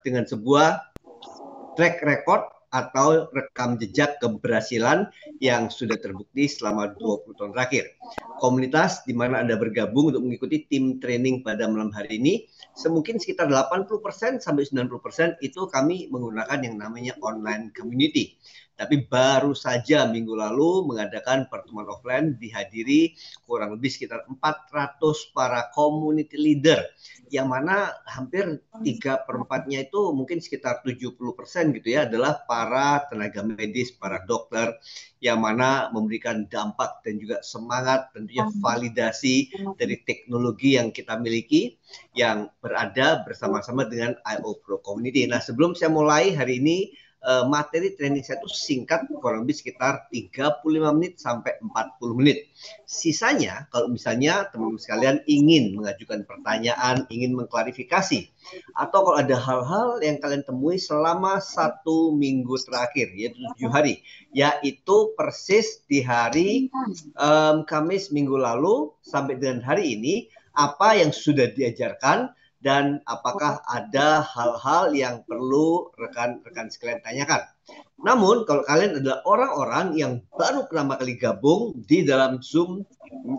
dengan sebuah track record atau rekam jejak keberhasilan yang sudah terbukti selama 20 tahun terakhir. Komunitas di mana Anda bergabung untuk mengikuti tim training pada malam hari ini, semungkin sekitar 80% sampai 90% itu kami menggunakan yang namanya online community. Tapi baru saja minggu lalu mengadakan pertemuan offline dihadiri kurang lebih sekitar 400 para community leader, yang mana hampir 3/4-nya itu mungkin sekitar 70% gitu ya adalah para tenaga medis, para dokter, yang mana memberikan dampak dan juga semangat, tentunya validasi dari teknologi yang kita miliki yang berada bersama-sama dengan IO Pro Community. Nah, sebelum saya mulai hari ini, materi training saya itu singkat, kurang lebih sekitar 35 menit sampai 40 menit. Sisanya, kalau misalnya teman-teman sekalian ingin mengajukan pertanyaan, ingin mengklarifikasi, atau kalau ada hal-hal yang kalian temui selama 1 minggu terakhir, yaitu 7 hari, yaitu persis di hari Kamis minggu lalu sampai dengan hari ini, apa yang sudah diajarkan, dan apakah ada hal-hal yang perlu rekan-rekan sekalian tanyakan. Namun kalau kalian adalah orang-orang yang baru pertama kali gabung di dalam Zoom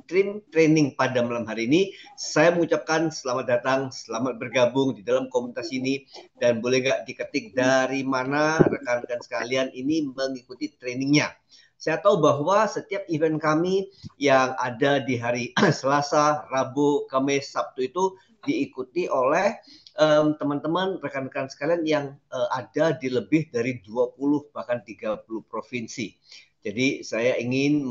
Team Training pada malam hari ini, saya mengucapkan selamat datang, selamat bergabung di dalam komunitas ini, dan boleh nggak diketik dari mana rekan-rekan sekalian ini mengikuti trainingnya. Saya tahu bahwa setiap event kami yang ada di hari Selasa, Rabu, Kamis, Sabtu itu diikuti oleh teman-teman rekan-rekan sekalian yang ada di lebih dari 20 bahkan 30 provinsi. Jadi saya ingin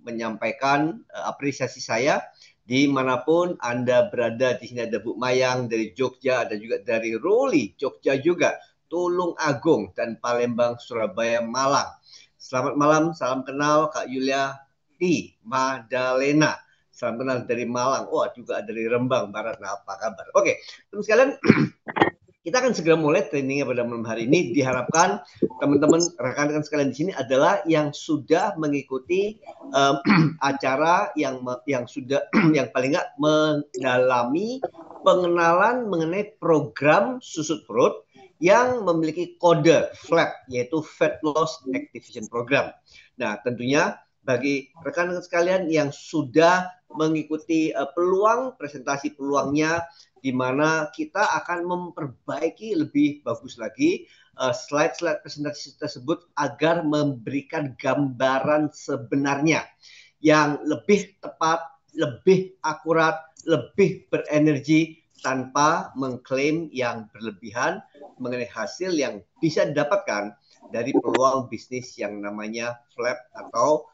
menyampaikan apresiasi saya dimanapun Anda berada. Di sini ada Bu Mayang dari Jogja, ada juga dari Roli, Jogja juga, Tulung Agung, dan Palembang, Surabaya, Malang. Selamat malam, salam kenal Kak Yulia T. Madalena. Salam kenal dari Malang. Wah, juga dari Rembang Barat. Nah, apa kabar? Oke, teman sekalian, kita akan segera mulai trainingnya pada malam hari ini. Diharapkan teman-teman rekan-rekan sekalian di sini adalah yang sudah mengikuti acara yang sudah yang paling nggak mendalami pengenalan mengenai program susut perut yang memiliki kode FLAP, yaitu Fat Loss Activation Program. Nah, tentunya bagi rekan-rekan sekalian yang sudah mengikuti peluang, presentasi peluangnya, di mana kita akan memperbaiki lebih bagus lagi slide-slide presentasi tersebut agar memberikan gambaran sebenarnya yang lebih tepat, lebih akurat, lebih berenergi, tanpa mengklaim yang berlebihan mengenai hasil yang bisa didapatkan dari peluang bisnis yang namanya FLAP atau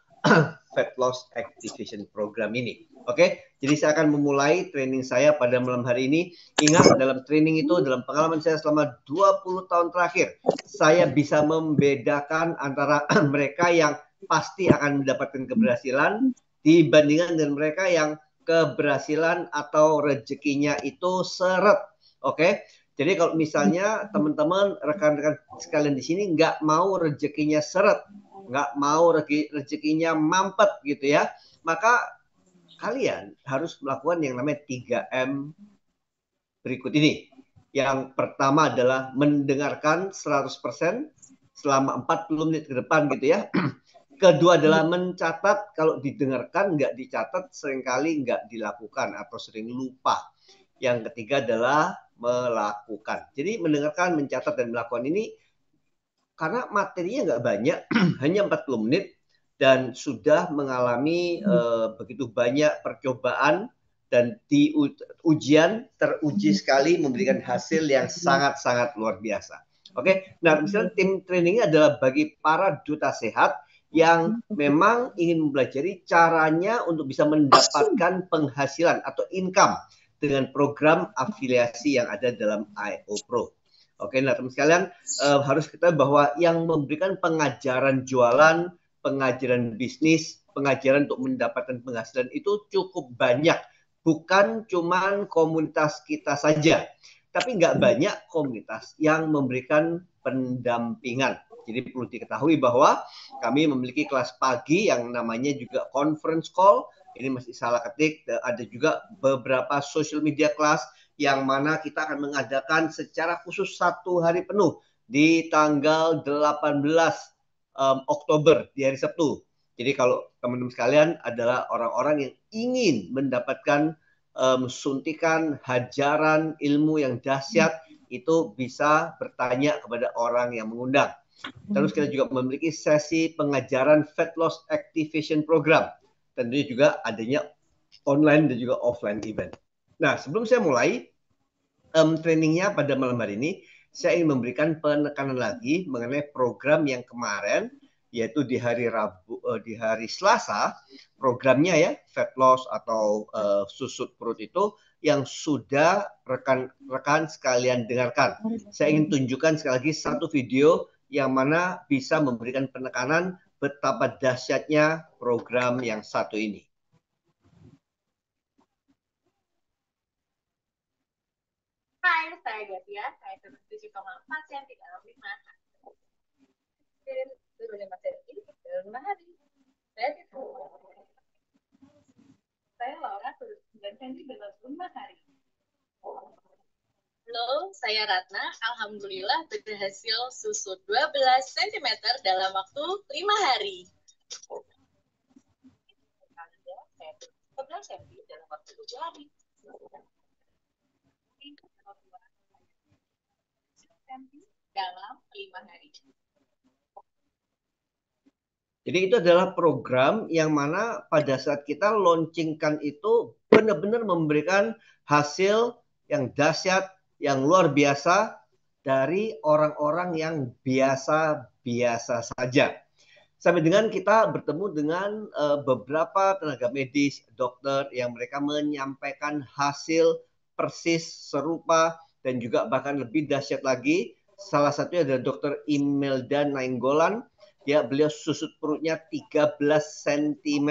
Fat Loss Activation Program ini. Oke, jadi saya akan memulai training saya pada malam hari ini. Ingat, dalam training itu, dalam pengalaman saya selama 20 tahun terakhir, saya bisa membedakan antara mereka yang pasti akan mendapatkan keberhasilan dibandingkan dengan mereka yang keberhasilan atau rezekinya itu seret. Oke, jadi kalau misalnya teman-teman rekan-rekan sekalian di sini nggak mau rezekinya seret, nggak mau rezekinya mampet gitu ya, maka kalian harus melakukan yang namanya 3M berikut ini. Yang pertama adalah mendengarkan 100% selama 40 menit ke depan gitu ya. Kedua adalah mencatat. Kalau didengarkan nggak dicatat, seringkali nggak dilakukan atau sering lupa. Yang ketiga adalah melakukan. Jadi mendengarkan, mencatat, dan melakukan ini karena materinya nggak banyak, hanya 40 menit, dan sudah mengalami begitu banyak percobaan, dan di ujian teruji sekali memberikan hasil yang sangat-sangat luar biasa. Oke, nah misalnya tim trainingnya adalah bagi para duta sehat yang memang ingin mempelajari caranya untuk bisa mendapatkan penghasilan atau income dengan program afiliasi yang ada dalam IO Pro. Oke, nah teman sekalian, harus kita bahwa yang memberikan pengajaran jualan, pengajaran bisnis, pengajaran untuk mendapatkan penghasilan itu cukup banyak. Bukan cuma komunitas kita saja, tapi nggak banyak komunitas yang memberikan pendampingan. Jadi perlu diketahui bahwa kami memiliki kelas pagi yang namanya juga conference call. Ini masih salah ketik. Ada juga beberapa social media class yang mana kita akan mengadakan secara khusus 1 hari penuh di tanggal 18 Oktober di hari Sabtu. Jadi kalau teman-teman sekalian adalah orang-orang yang ingin mendapatkan suntikan hajaran ilmu yang dahsyat, itu bisa bertanya kepada orang yang mengundang. Terus kita juga memiliki sesi pengajaran Fat Loss Activation Program. Tentunya juga adanya online dan juga offline event. Nah, sebelum saya mulai trainingnya pada malam hari ini, saya ingin memberikan penekanan lagi mengenai program yang kemarin, yaitu di hari di hari Selasa, programnya ya, fat loss atau susut perut itu, yang sudah rekan-rekan sekalian dengarkan. Saya ingin tunjukkan sekali lagi satu video yang mana bisa memberikan penekanan betapa dahsyatnya program yang satu ini. Hai, saya Gatia, saya 7,4 cm dalam 5 hari. Turun 5 cm dalam 5 hari. Saya Laura, turun 9 cm dalam 5 hari. Halo, saya Ratna. Alhamdulillah berhasil susut 12 cm dalam waktu 5 hari. Saya turun 11 cm dalam waktu 7 hari. Dalam 5 hari. Jadi itu adalah program yang mana pada saat kita launchingkan itu benar-benar memberikan hasil yang dahsyat, yang luar biasa dari orang-orang yang biasa-biasa saja. Sampai dengan kita bertemu dengan beberapa tenaga medis, dokter yang mereka menyampaikan hasil persis serupa dan juga bahkan lebih dahsyat lagi. Salah satunya adalah Dr. Imelda Nainggolan. Ya, beliau susut perutnya 13 cm.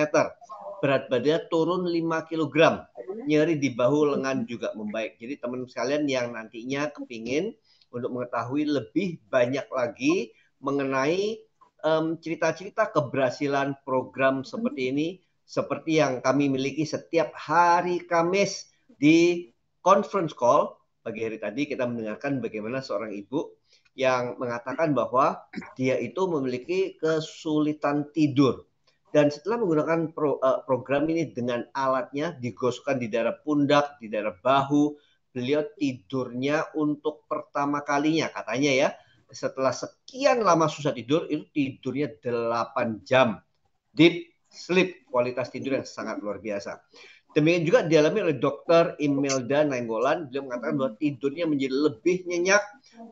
Berat badannya turun 5 kg. Nyeri di bahu lengan juga membaik. Jadi teman-teman sekalian yang nantinya kepingin untuk mengetahui lebih banyak lagi mengenai cerita-cerita keberhasilan program seperti ini, seperti yang kami miliki setiap hari Kamis di conference call. Pagi hari tadi kita mendengarkan bagaimana seorang ibu yang mengatakan bahwa dia itu memiliki kesulitan tidur. Dan setelah menggunakan program ini dengan alatnya digosokkan di daerah pundak, di daerah bahu, beliau tidurnya untuk pertama kalinya katanya ya, setelah sekian lama susah tidur, itu tidurnya 8 jam. Deep sleep, kualitas tidur yang sangat luar biasa. Demikian juga dialami oleh Dr. Imelda Nainggolan. Beliau mengatakan bahwa tidurnya menjadi lebih nyenyak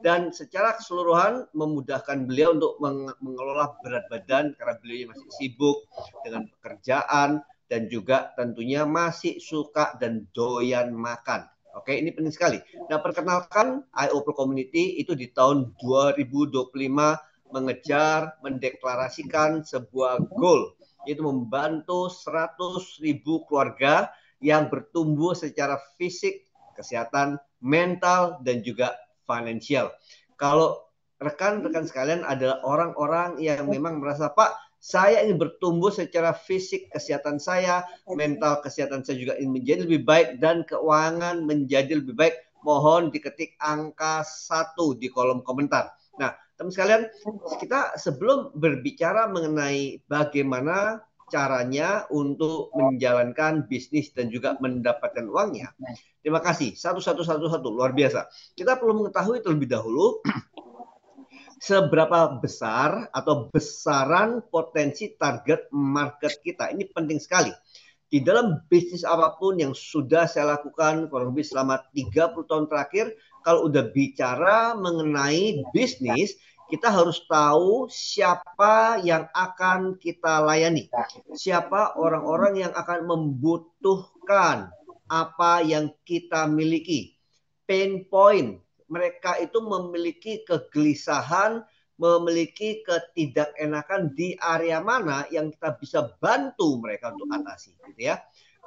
dan secara keseluruhan memudahkan beliau untuk mengelola berat badan karena beliau masih sibuk dengan pekerjaan dan juga tentunya masih suka dan doyan makan. Oke, ini penting sekali. Nah, perkenalkan IO Pro Community itu di tahun 2025 mengejar, mendeklarasikan sebuah goal, yaitu membantu 100.000 keluarga yang bertumbuh secara fisik, kesehatan, mental, dan juga finansial. Kalau rekan-rekan sekalian adalah orang-orang yang memang merasa, Pak, saya ingin bertumbuh secara fisik, kesehatan saya, mental kesehatan saya juga ingin menjadi lebih baik, dan keuangan menjadi lebih baik, mohon diketik angka 1 di kolom komentar. Nah, teman sekalian, kita sebelum berbicara mengenai bagaimana caranya untuk menjalankan bisnis dan juga mendapatkan uangnya. Terima kasih. Satu, luar biasa. Kita perlu mengetahui terlebih dahulu seberapa besar atau besaran potensi target market kita. Ini penting sekali. Di dalam bisnis apapun yang sudah saya lakukan kurang lebih selama 30 tahun terakhir, kalau udah bicara mengenai bisnis, kita harus tahu siapa yang akan kita layani. Siapa orang-orang yang akan membutuhkan apa yang kita miliki. Pain point. Mereka itu memiliki kegelisahan, memiliki ketidakenakan di area mana yang kita bisa bantu mereka untuk atasi, gitu ya.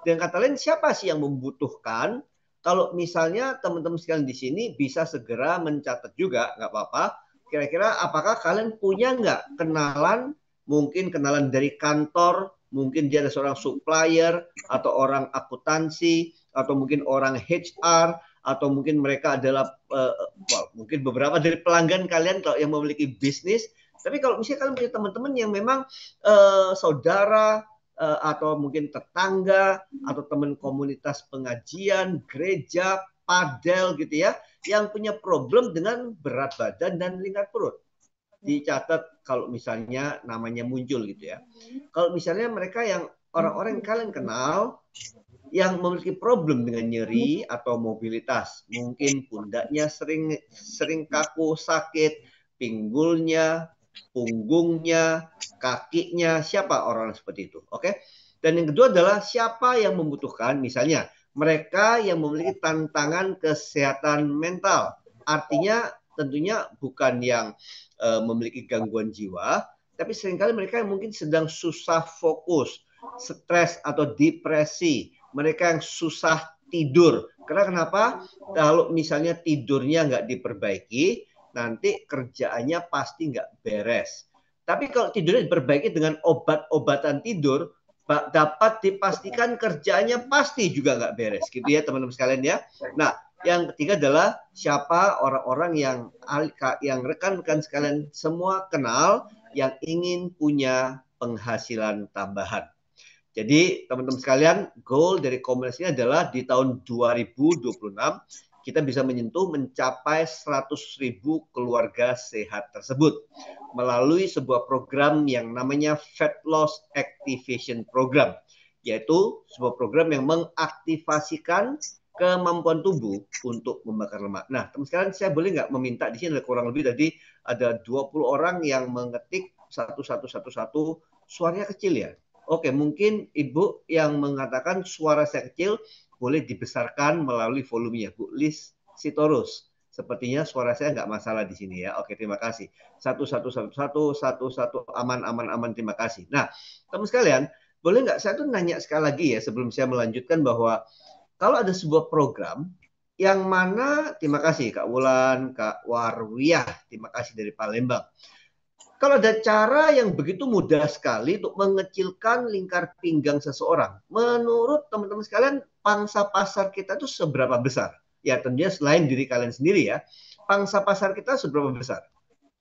Dan kata lain, siapa sih yang membutuhkan? Kalau misalnya teman-teman sekalian di sini bisa segera mencatat juga, nggak apa-apa. Kira-kira apakah kalian punya nggak kenalan, mungkin kenalan dari kantor, mungkin dia ada seorang supplier, atau orang akuntansi, atau mungkin orang HR, atau mungkin mereka adalah mungkin beberapa dari pelanggan kalian kalau yang memiliki bisnis. Tapi kalau misalnya kalian punya teman-teman yang memang saudara atau mungkin tetangga atau teman komunitas pengajian, gereja, padel gitu ya, yang punya problem dengan berat badan dan lingkar perut. Dicatat kalau misalnya namanya muncul gitu ya. Kalau misalnya mereka yang orang-orang yang kalian kenal yang memiliki problem dengan nyeri atau mobilitas, mungkin pundaknya sering kaku, sakit, pinggulnya, punggungnya, kakinya, siapa orang seperti itu, oke? Dan yang kedua adalah siapa yang membutuhkan, misalnya mereka yang memiliki tantangan kesehatan mental, artinya tentunya bukan yang memiliki gangguan jiwa, tapi seringkali mereka yang mungkin sedang susah fokus, stres atau depresi, mereka yang susah tidur. Karena kenapa? Kalau misalnya tidurnya nggak diperbaiki, nanti kerjaannya pasti nggak beres. Tapi kalau tidurnya diperbaiki dengan obat-obatan tidur, dapat dipastikan kerjaannya pasti juga nggak beres. Gitu ya teman-teman sekalian ya. Nah, yang ketiga adalah siapa orang-orang yang rekan-rekan sekalian semua kenal yang ingin punya penghasilan tambahan. Jadi teman-teman sekalian, goal dari komunitas ini adalah di tahun 2026 kita bisa mencapai 100.000 keluarga sehat tersebut melalui sebuah program yang namanya Fat Loss Activation Program, yaitu sebuah program yang mengaktifasikan kemampuan tubuh untuk membakar lemak. Nah, teman sekalian, saya boleh nggak meminta, di sini ada kurang lebih tadi ada 20 orang yang mengetik satu, suaranya kecil ya. Oke, mungkin Ibu yang mengatakan suara saya kecil boleh dibesarkan melalui volumenya, Bu Lis Sitorus. Sepertinya suara saya nggak masalah di sini ya. Oke, terima kasih. Satu, aman, terima kasih. Nah, teman sekalian, boleh nggak saya tuh nanya sekali lagi ya sebelum saya melanjutkan bahwa kalau ada sebuah program yang mana, terima kasih Kak Wulan, Kak Warwiyah, terima kasih dari Palembang. Kalau ada cara yang begitu mudah sekali untuk mengecilkan lingkar pinggang seseorang, menurut teman-teman sekalian, pangsa pasar kita itu seberapa besar? Ya tentunya selain diri kalian sendiri ya, pangsa pasar kita seberapa besar?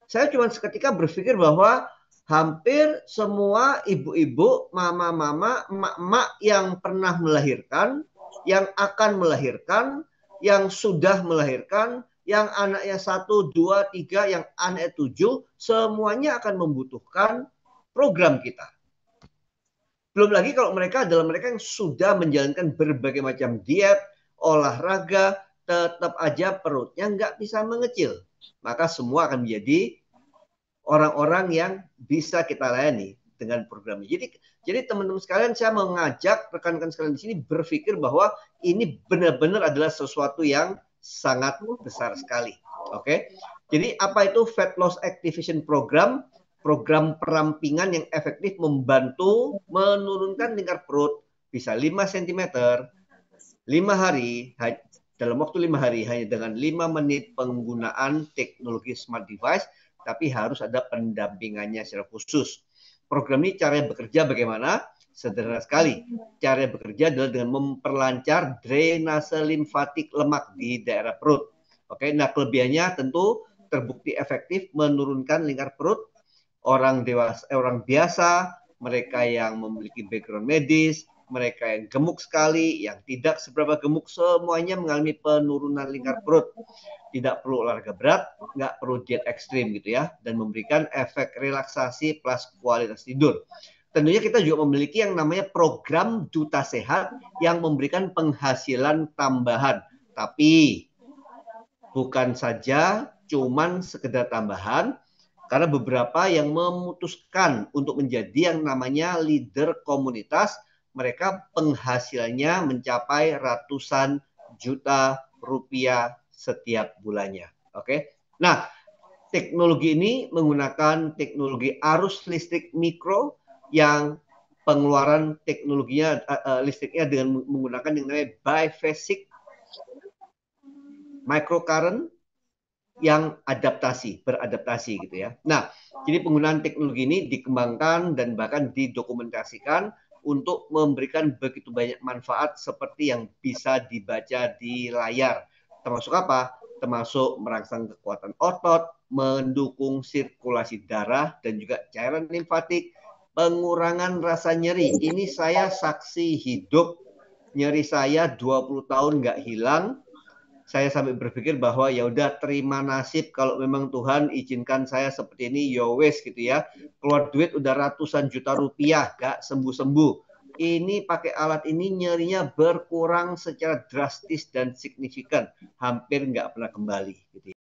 Saya cuma seketika berpikir bahwa hampir semua ibu-ibu, mama-mama, emak-emak yang pernah melahirkan, yang akan melahirkan, yang sudah melahirkan, yang anaknya 1, 2, 3, yang anaknya 7, semuanya akan membutuhkan program kita. Belum lagi kalau mereka adalah mereka yang sudah menjalankan berbagai macam diet, olahraga, tetap aja perutnya nggak bisa mengecil. Maka semua akan menjadi orang-orang yang bisa kita layani dengan program ini. Jadi teman-teman sekalian, saya mengajak rekan-rekan sekalian di sini berpikir bahwa ini benar-benar adalah sesuatu yang sangat besar sekali. Oke. Jadi apa itu Fat Loss Activation Program? Program perampingan yang efektif membantu menurunkan lingkar perut bisa 5 cm 5 hari dalam waktu 5 hari hanya dengan 5 menit penggunaan teknologi smart device, tapi harus ada pendampingannya secara khusus. Program ini caranya bekerja bagaimana? Sederhana sekali. Cara bekerja adalah dengan memperlancar drainase limfatik lemak di daerah perut. Oke, nah kelebihannya tentu terbukti efektif menurunkan lingkar perut orang dewasa, orang biasa, mereka yang memiliki background medis, mereka yang gemuk sekali, yang tidak seberapa gemuk, semuanya mengalami penurunan lingkar perut. Tidak perlu olahraga berat, nggak perlu diet ekstrim gitu ya, dan memberikan efek relaksasi plus kualitas tidur. Tentunya kita juga memiliki yang namanya program Duta Sehat yang memberikan penghasilan tambahan. Tapi bukan saja cuman sekedar tambahan, karena beberapa yang memutuskan untuk menjadi yang namanya leader komunitas, mereka penghasilannya mencapai ratusan juta rupiah setiap bulannya. Oke. Nah, teknologi ini menggunakan teknologi arus listrik mikro yang pengeluaran teknologinya listriknya dengan menggunakan yang namanya biphasic microcurrent yang beradaptasi gitu ya. Nah, jadi penggunaan teknologi ini dikembangkan dan bahkan didokumentasikan untuk memberikan begitu banyak manfaat seperti yang bisa dibaca di layar. Termasuk apa? Termasuk merangsang kekuatan otot, mendukung sirkulasi darah, dan juga cairan limfatik, pengurangan rasa nyeri. Ini saya saksi hidup, nyeri saya 20 tahun nggak hilang. Saya sampai berpikir bahwa ya udah terima nasib, kalau memang Tuhan izinkan saya seperti ini, ya wes gitu ya. Keluar duit udah ratusan juta rupiah, gak sembuh-sembuh. Ini pakai alat ini nyerinya berkurang secara drastis dan signifikan, hampir nggak pernah kembali gitu ya.